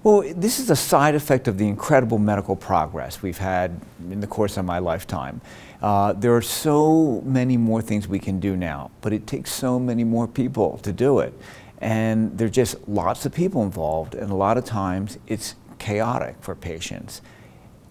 Well, this is a side effect of the incredible medical progress we've had in the course of my lifetime. There are so many more things we can do now, but it takes so many more people to do it. And there are just lots of people involved, and a lot of times it's chaotic for patients.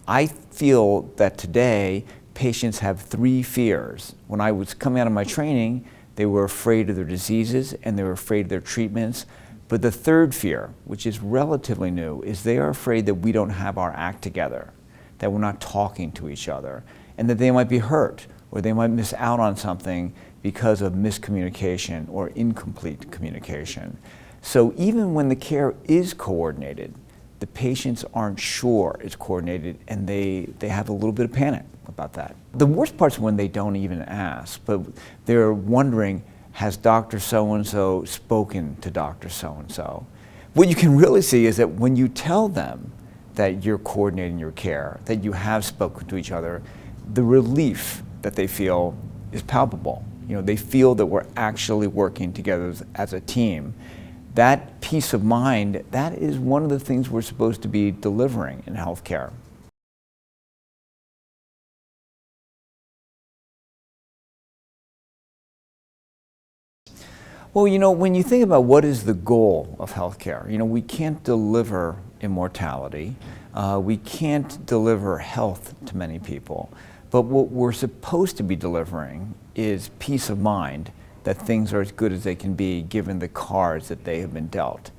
I feel that today patients have three fears. When I was coming out of my training, they were afraid of their diseases and they were afraid of their treatments. But the third fear, which is relatively new, is they are afraid that we don't have our act together, that we're not talking to each other, and that they might be hurt or they might miss out on something because of miscommunication or incomplete communication. So even when the care is coordinated, the patients aren't sure it's coordinated and they have a little bit of panic about that. The worst part's when they don't even ask, but they're wondering, has Dr. So-and-so spoken to Dr. So-and-so? What you can really see is that when you tell them that you're coordinating your care, that you have spoken to each other, the relief that they feel is palpable. You know, they feel that we're actually working together as a team. That peace of mind, that is one of the things we're supposed to be delivering in healthcare. Well, you know, when you think about what is the goal of healthcare, you know, we can't deliver immortality. We can't deliver health to many people. But what we're supposed to be delivering is peace of mind that things are as good as they can be given the cards that they have been dealt.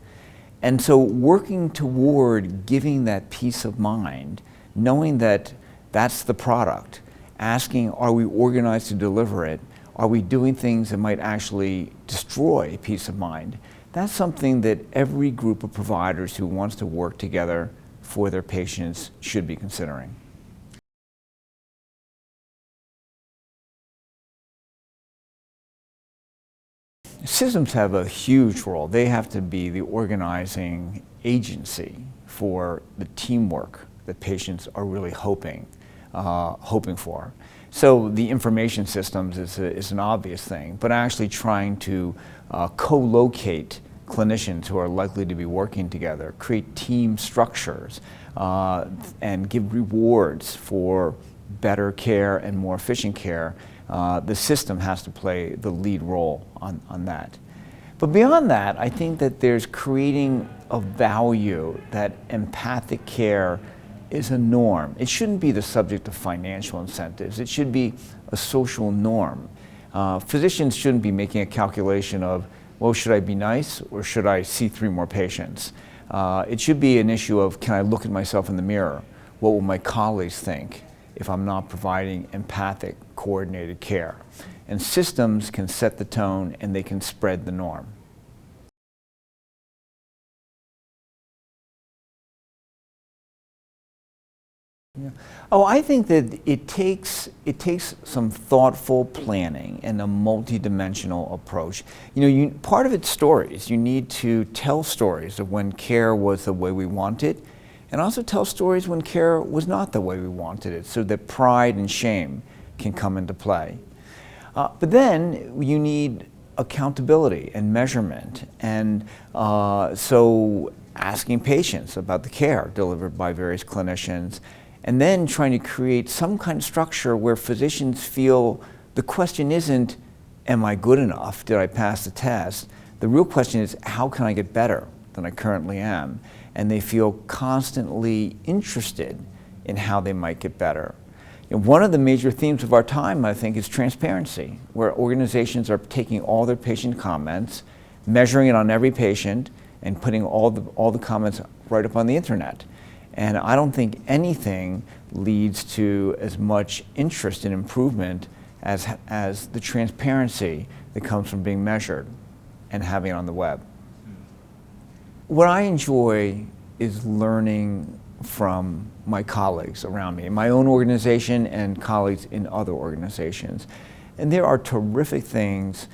And so working toward giving that peace of mind, knowing that that's the product, asking, are we organized to deliver it? Are we doing things that might actually destroy peace of mind? That's something that every group of providers who wants to work together for their patients should be considering. Systems have a huge role. They have to be the organizing agency for the teamwork that patients are really hoping for. So the information systems is an obvious thing, but actually trying to co-locate clinicians who are likely to be working together, create team structures, and give rewards for better care and more efficient care. The system has to play the lead role on that. But beyond that, I think that there's creating a value that empathic care is a norm. It shouldn't be the subject of financial incentives. It should be a social norm. Physicians shouldn't be making a calculation of, well, should I be nice or should I see 3 more patients? It should be an issue of, can I look at myself in the mirror? What will my colleagues think if I'm not providing empathic, coordinated care? And systems can set the tone and they can spread the norm. Yeah. Oh, I think that it takes some thoughtful planning and a multidimensional approach. You know, part of it's stories. You need to tell stories of when care was the way we wanted, and also tell stories when care was not the way we wanted it, so that pride and shame can come into play. But then you need accountability and measurement, and so asking patients about the care delivered by various clinicians, and then trying to create some kind of structure where physicians feel the question isn't, am I good enough? Did I pass the test? The real question is, how can I get better than I currently am? And they feel constantly interested in how they might get better. You know, one of the major themes of our time, I think, is transparency, where organizations are taking all their patient comments, measuring it on every patient, and putting all the comments right up on the internet. And I don't think anything leads to as much interest in improvement as the transparency that comes from being measured and having it on the web. What I enjoy is learning from my colleagues around me, in my own organization and colleagues in other organizations. And there are terrific things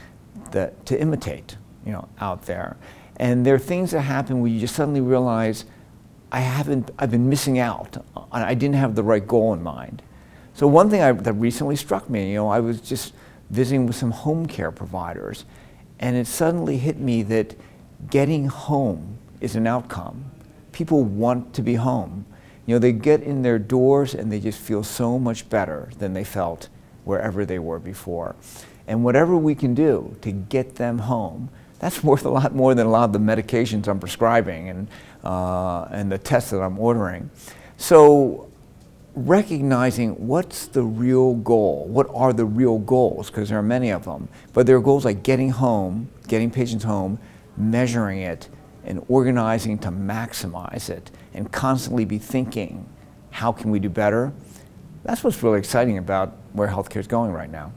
to imitate, you know, out there. And there are things that happen where you just suddenly realize, I've been missing out. I didn't have the right goal in mind. So one thing that recently struck me, you know, I was just visiting with some home care providers, and it suddenly hit me that getting home is an outcome, People want to be home. You know, they get in their doors and they just feel so much better than they felt wherever they were before. And whatever we can do to get them home, that's worth a lot more than a lot of the medications I'm prescribing and the tests that I'm ordering. So recognizing what's the real goal, what are the real goals, because there are many of them, but there are goals like getting home, getting patients home, measuring it, and organizing to maximize it, and constantly be thinking, how can we do better? That's what's really exciting about where healthcare is going right now.